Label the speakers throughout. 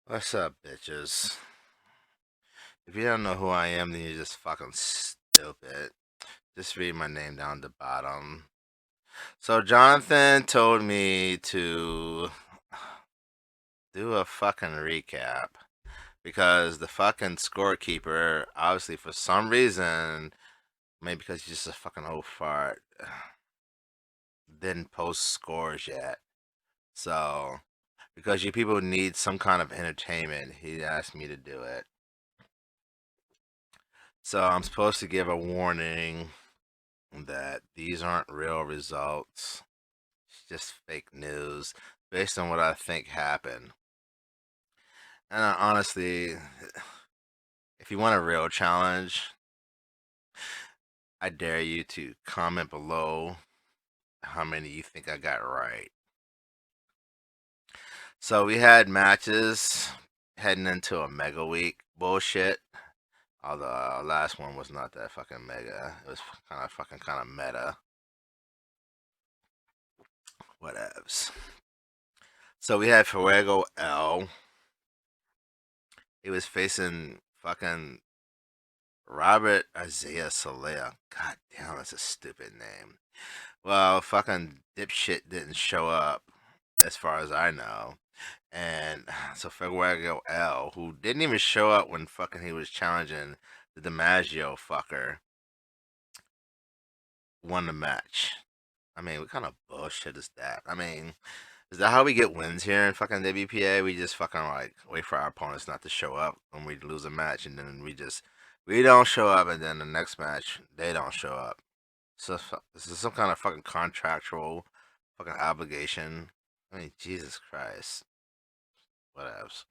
Speaker 1: What's up, bitches? If you don't know who I am, then you're just fucking stupid. Just read my name down the bottom. So Jonathan told me to do a fucking recap because the fucking scorekeeper, obviously for some reason, maybe because he's just a fucking old fart, didn't post scores yet. So because you people need some kind of entertainment, he asked me to do it. So I'm supposed to give a warning that these aren't real results. It's just fake news based on what I think happened. And honestly, if you want a real challenge, I dare you to comment below how many you think I got right. So we had matches heading into a mega week. Bullshit. Although our last one was not that fucking mega. It was kind of meta. Whatevs. So we had Fuego L. He was facing fucking Robert Isaiah Soler. God damn, that's a stupid name. Well, fucking dipshit didn't show up, as far as I know. And so Fuego L, who didn't even show up when fucking he was challenging the DiMaggio fucker, won the match. I mean, what kind of bullshit is that? I mean, is that how we get wins here in fucking WPA? We just fucking like wait for our opponents not to show up when we lose a match, and then we don't show up, and then the next match they don't show up. So this is some kind of fucking contractual fucking obligation. I mean, Jesus Christ. Whatevs.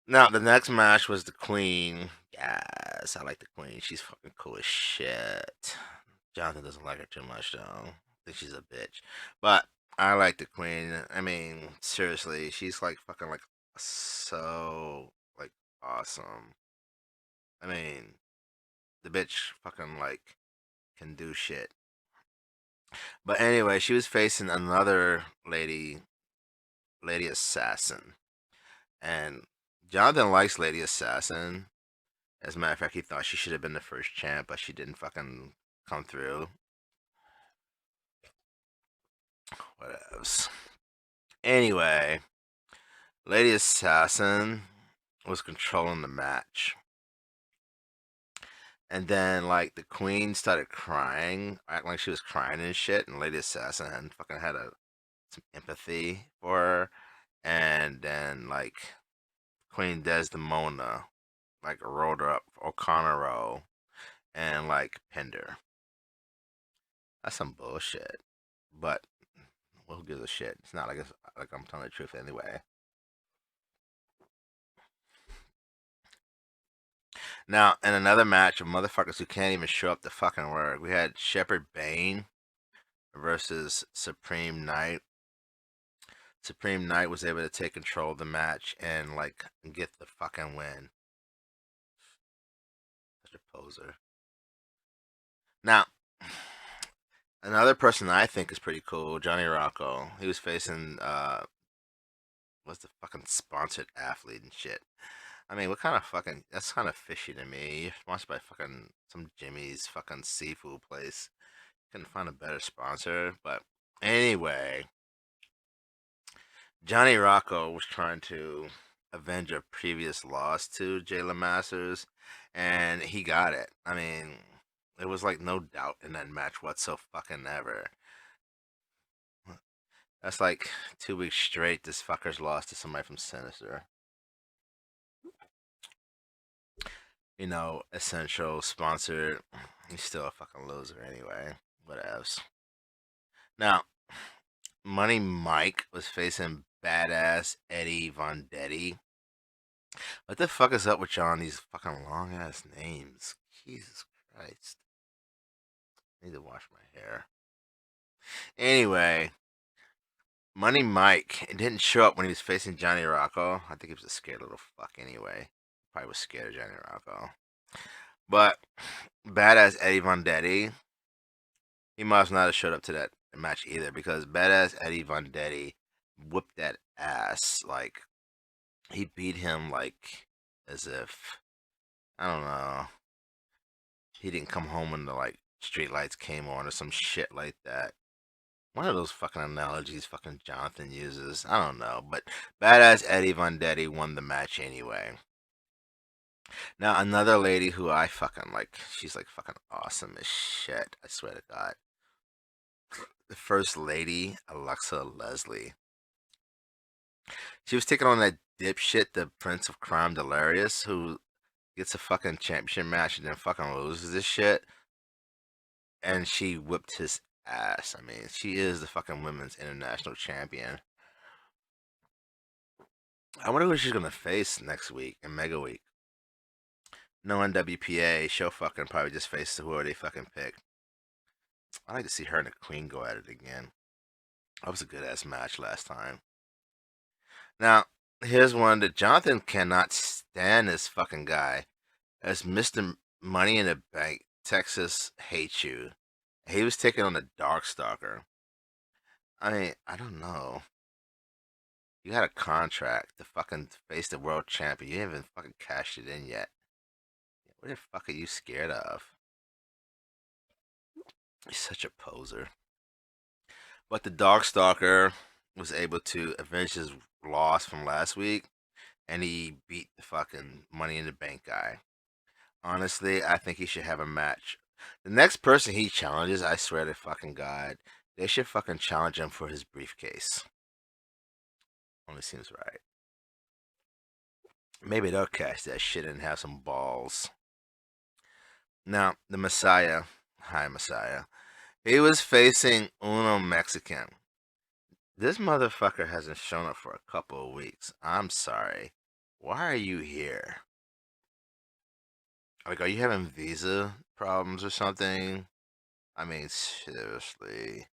Speaker 1: Now the next match was the Queen. Yes, I like the Queen. She's fucking cool as shit. Jonathan doesn't like her too much though. I think she's a bitch. But I like the Queen. I mean, seriously, she's like fucking like so like awesome. I mean, the bitch fucking like can do shit. But anyway, she was facing another Lady Assassin. And Jonathan likes Lady Assassin. As a matter of fact, he thought she should have been the first champ, but she didn't fucking come through. What else? Anyway, Lady Assassin was controlling the match. And then, like, the Queen started crying, acting like she was crying and shit. And Lady Assassin fucking had some empathy for her. And then, like, Queen Desdemona, like, rolled her up O'Connor roll and, like, pinned her. That's some bullshit. But, well, who gives a shit? It's not like I'm telling the truth anyway. Now, in another match of motherfuckers who can't even show up to fucking work, we had Shepherd Bane versus Supreme Knight. Supreme Knight was able to take control of the match and like get the fucking win. Such a poser. Now, another person I think is pretty cool, Johnny Rocco. He was facing what's the fucking sponsored athlete and shit. I mean, what kind of fucking that's kind of fishy to me. You're sponsored by fucking some Jimmy's fucking seafood place. Couldn't find a better sponsor, but anyway, Johnny Rocco was trying to avenge a previous loss to Jalen Masters, and he got it. I mean, there was like no doubt in that match whatsoever. That's like 2 weeks straight. This fucker's lost to somebody from Sinister. Essential sponsored. He's still a fucking loser anyway. Whatevs. Now, Money Mike was facing badass Eddie Vendetti. What the fuck is up with y'all on these fucking long ass names? Jesus Christ. I need to wash my hair. Anyway, Money Mike didn't show up when he was facing Johnny Rocco. I think he was a scared little fuck anyway. Probably was scared of Johnny Rocco. But badass Eddie Vendetti, he must not have showed up to that match either because badass Eddie Vendetti whooped that ass. Like, he beat him like as if, I don't know, he didn't come home when the like street lights came on or some shit like that. One of those fucking analogies fucking Johnathan uses. I don't know. But badass Eddie Vendetti won the match anyway. Now, another lady who I fucking like, she's like fucking awesome as shit. I swear to God. The first lady, Alexa Leslie. She was taking on that dipshit, the Prince of Crime Delirious, who gets a fucking championship match and then fucking loses this shit. And she whipped his ass. I mean, she is the fucking women's international champion. I wonder who she's gonna face next week in Mega Week. No NWPA, she'll fucking probably just face whoever they fucking pick. I like to see her and the Queen go at it again. That was a good ass match last time. Now, here's one that Johnathan cannot stand this fucking guy. As Mr. Money in the Bank, Texas hates you. He was taking on the Darkstalker. I mean, I don't know. You had a contract to fucking face the world champion. You haven't even fucking cashed it in yet. What the fuck are you scared of? He's such a poser. But the Darkstalker was able to avenge his loss from last week, and he beat the fucking Money in the Bank guy. Honestly, I think he should have a match. The next person he challenges, I swear to fucking God, they should fucking challenge him for his briefcase. Only seems right. Maybe they'll cash that shit and have some balls. Now, the Messiah. Hi, Messiah. He was facing Uno Mexican. This motherfucker hasn't shown up for a couple of weeks. I'm sorry. Why are you here? Like, are you having visa problems or something? I mean, seriously.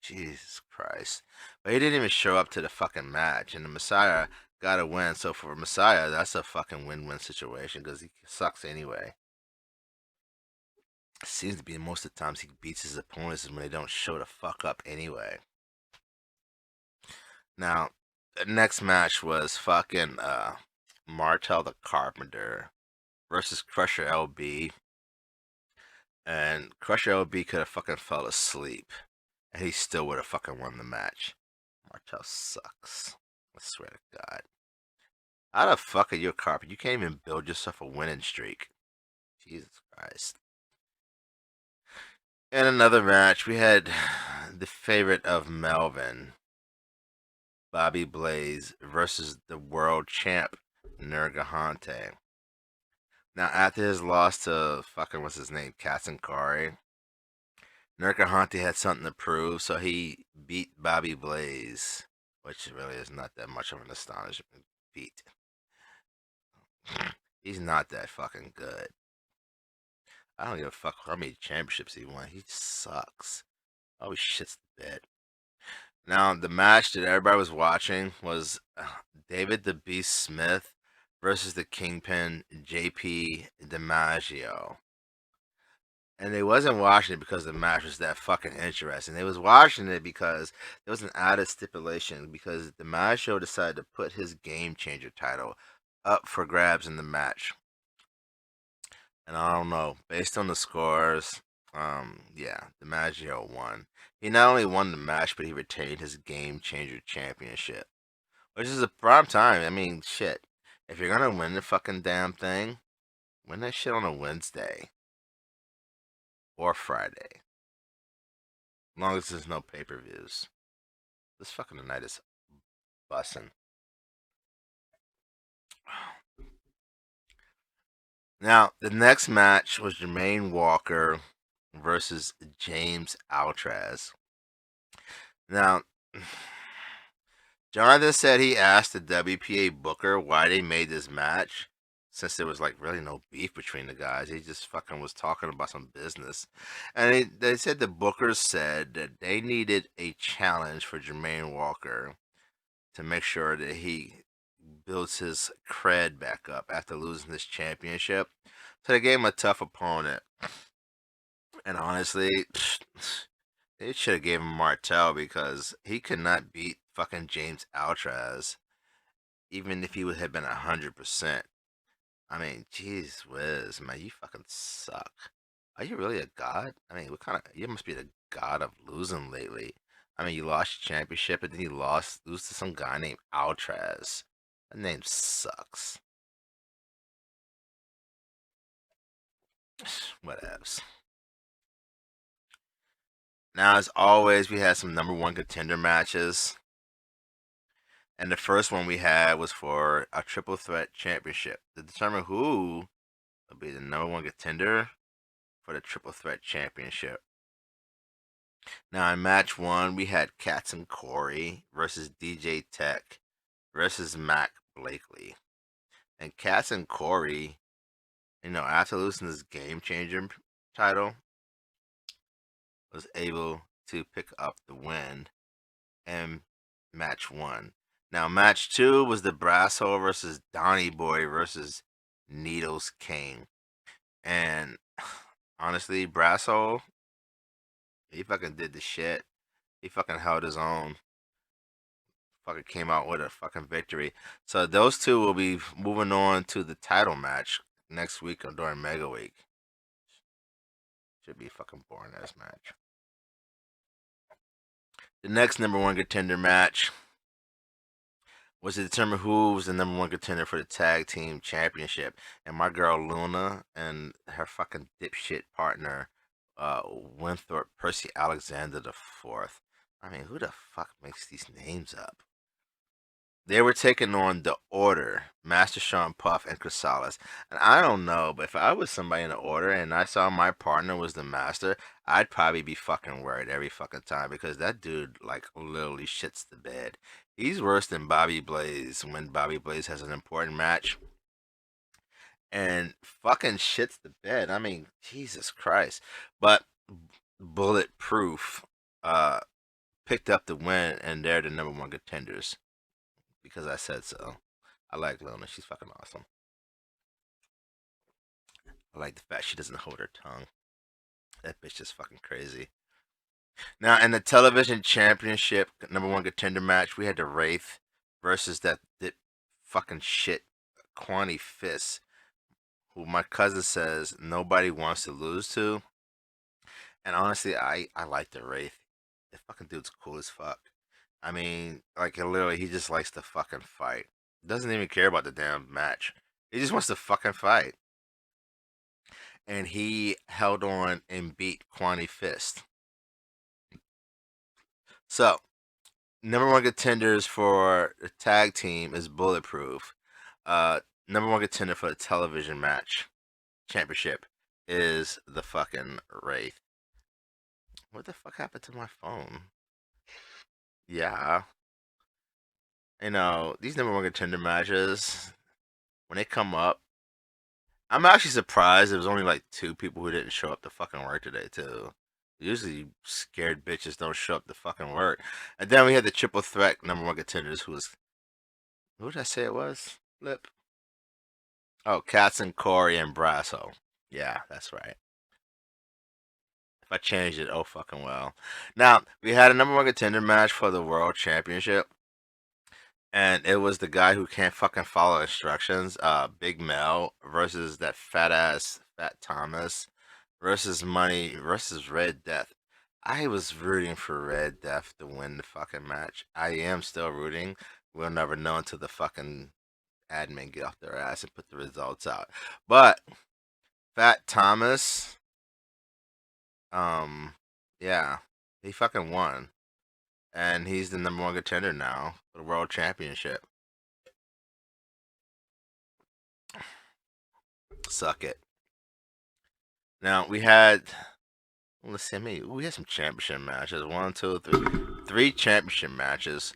Speaker 1: Jesus Christ. But he didn't even show up to the fucking match, and the Messiah got a win. So for Messiah, that's a fucking win-win situation because he sucks anyway. Seems to be most of the times he beats his opponents when they don't show the fuck up anyway. Now, the next match was fucking Martel the Carpenter versus Crusher LB. And Crusher LB could have fucking fell asleep. And he still would have fucking won the match. Martel sucks. I swear to God. How the fuck are you a carpenter? You can't even build yourself a winning streak. Jesus Christ. In another match, we had the favorite of Melvin, Bobby Blaze, versus the world champ, Nergahante. Now, after his loss to fucking, what's his name, Katsunkari, Nergahante had something to prove, so he beat Bobby Blaze, which really is not that much of an astonishment feat. He's not that fucking good. I don't give a fuck how many championships he won. He sucks. Oh, he shits the bed. Now, the match that everybody was watching was David the Beast Smith versus the Kingpin JP DiMaggio. And they wasn't watching it because the match was that fucking interesting. They was watching it because there was an added stipulation because DiMaggio decided to put his Game Changer title up for grabs in the match. And I don't know, based on the scores, yeah, DiMaggio won. He not only won the match, but he retained his Game Changer championship, which is a prime time. I mean, shit. If you're gonna win the fucking damn thing, win that shit on a Wednesday or Friday, as long as there's no pay-per-views. This fucking night is bussin'. Now, the next match was Jermaine Walker versus James Altraz. Now, Johnathan said he asked the WPA booker why they made this match, since there was like really no beef between the guys. He just fucking was talking about some business. And they said the bookers said that they needed a challenge for Jermaine Walker to make sure that he builds his cred back up after losing this championship. So they gave him a tough opponent. And honestly, they should have gave him Martel because he could not beat fucking James Altraz, even if he would have been 100%. I mean, jeez whiz, man, you fucking suck. Are you really a god? I mean, what kind of you must be the god of losing lately. I mean, you lost your championship and then you lose to some guy named Altraz. That name sucks. Whatevs. Now, as always, we had some number one contender matches. And the first one we had was for a triple threat championship to determine who would be the number one contender for the triple threat championship. Now, in match one, we had Cats and Corey versus DJ Tech versus Mac Blakely. And Cats and Corey, after losing this game changer title, was able to pick up the win in match one. Now, match two was the Brasso versus Donnie Boy versus Needles King. And honestly, Brasso, he fucking did the shit. He fucking held his own. Fucking came out with a fucking victory. So those two will be moving on to the title match next week or during Mega Week. Should be a fucking boring ass match. The next number one contender match was to determine who was the number one contender for the tag team championship. And my girl Luna and her fucking dipshit partner, Winthrop Percy Alexander the Fourth. I mean, who the fuck makes these names up? They were taking on the Order, Master Sean Puff and Chrysalis. And I don't know, but if I was somebody in the Order and I saw my partner was the Master, I'd probably be fucking worried every fucking time because that dude, like, literally shits the bed. He's worse than Bobby Blaze when Bobby Blaze has an important match and fucking shits the bed. I mean, Jesus Christ. But Bulletproof picked up the win and they're the number one contenders because I said so. I like Luna. She's fucking awesome. I like the fact she doesn't hold her tongue. That bitch is fucking crazy. Now, in the television championship number one contender match, we had the Wraith versus that fucking shit Quanty Fist, who my cousin says nobody wants to lose to. And honestly, I like the Wraith. The fucking dude's cool as fuck. I mean, like literally, he just likes to fucking fight. Doesn't even care about the damn match. He just wants to fucking fight. And he held on and beat Quanty Fist. So, number one contenders for the tag team is Bulletproof. Number one contender for the television match championship is the fucking Wraith. What the fuck happened to my phone? Yeah. These number one contender matches, when they come up, I'm actually surprised there was only like two people who didn't show up to fucking work today, too. Usually, scared bitches don't show up to fucking work. And then we had the triple threat number one contenders, who did I say it was? Flip. Oh, Cats and Corey and Brasso. Yeah, that's right. If I changed it, oh fucking well. Now, we had a number one contender match for the world championship. And it was the guy who can't fucking follow instructions, Big Mel versus that fat ass Fat Thomas versus Money versus Red Death. I was rooting for Red Death to win the fucking match. I am still rooting. We'll never know until the fucking admin get off their ass and put the results out. But Fat Thomas, um, yeah, he fucking won. and he's the number one contender now for the world championship. Suck it. Now we had, let's see, we had some championship matches. One, two, three championship matches.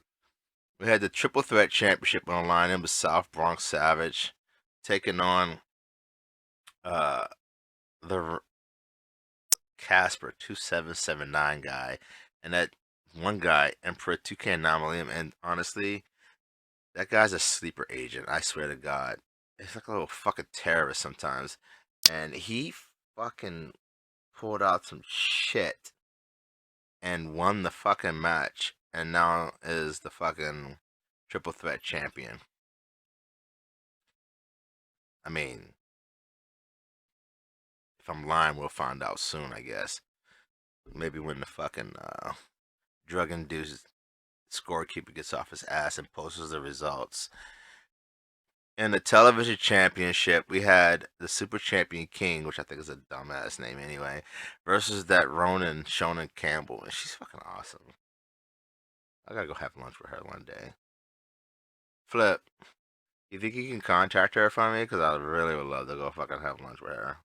Speaker 1: We had the Triple Threat Championship on the line. It was South Bronx Savage taking on the Casper 2779 guy, and that one guy, Emperor 2K Anomaly. And honestly, that guy's a sleeper agent. I swear to God, he's like a little fucking terrorist sometimes, and he fucking pulled out some shit and won the fucking match, and now is the fucking Triple Threat champion. I mean, if I'm lying, we'll find out soon, I guess. Maybe when the fucking drug-induced scorekeeper gets off his ass and posts the results. In the television championship, we had the Super Champion King, which I think is a dumbass name anyway, versus that Ronan Shonen Campbell, and she's fucking awesome. I gotta go have lunch with her one day. Flip, you think you can contact her for me? Because I really would love to go fucking have lunch with her.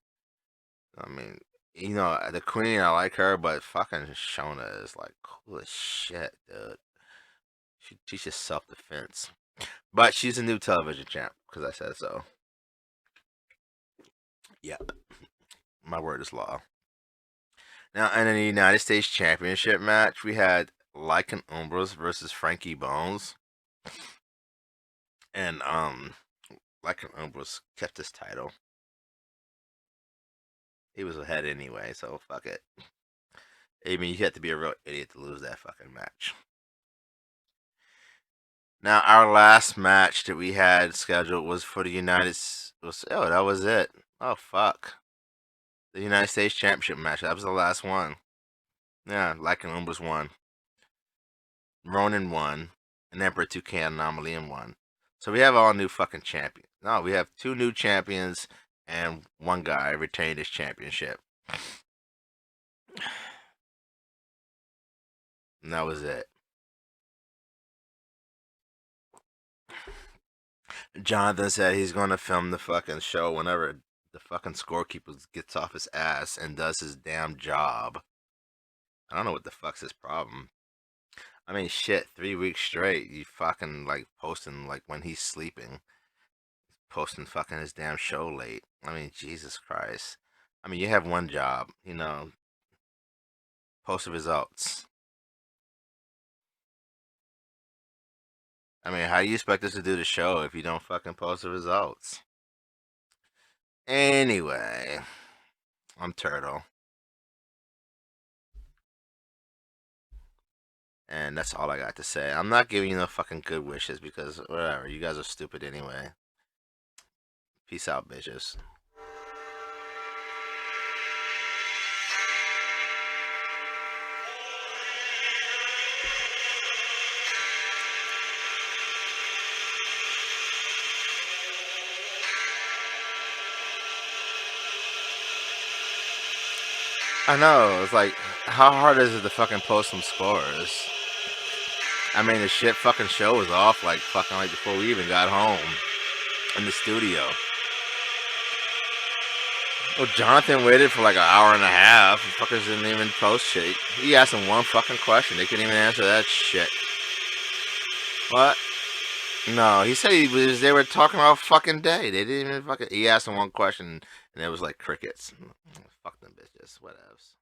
Speaker 1: I mean, the queen, I like her, but fucking Shona is like cool as shit, dude. She teaches self defense. But she's a new television champ, because I said so. Yep. My word is law. Now, in the United States Championship match, we had Lycan Umbros versus Frankie Bones. And, Lycan Umbros kept his title. He was ahead anyway, so fuck it. I mean, you have to be a real idiot to lose that fucking match. Now, our last match that we had scheduled was for the that was it. Oh, fuck. The United States Championship match. That was the last one. Yeah, Lycan Umbros won. Ronan won. And Emperor 2K Anomaly won. So we have all new fucking champions. No, we have two new champions and one guy retained his championship. And that was it. Johnathan said he's going to film the fucking show whenever the fucking scorekeeper gets off his ass and does his damn job. I don't know what the fuck's his problem. I mean, shit, 3 weeks straight, you fucking like posting like when he's sleeping, posting fucking his damn show late. I mean, Jesus Christ. I mean, you have one job, post the results. I mean, how do you expect us to do the show if you don't fucking post the results? Anyway, I'm Turtle. And that's all I got to say. I'm not giving you no fucking good wishes because whatever, you guys are stupid anyway. Peace out, bitches. I know, it's like, how hard is it to fucking post some scores? I mean, the shit fucking show was off like fucking like before we even got home in the studio. Well, Johnathan waited for like an hour and a half. The fuckers didn't even post shit. He asked him one fucking question. They couldn't even answer that shit. What? No, he said they were talking all fucking day. They didn't even fucking. He asked him one question and it was like crickets. Fuck them bitches. Whatevs.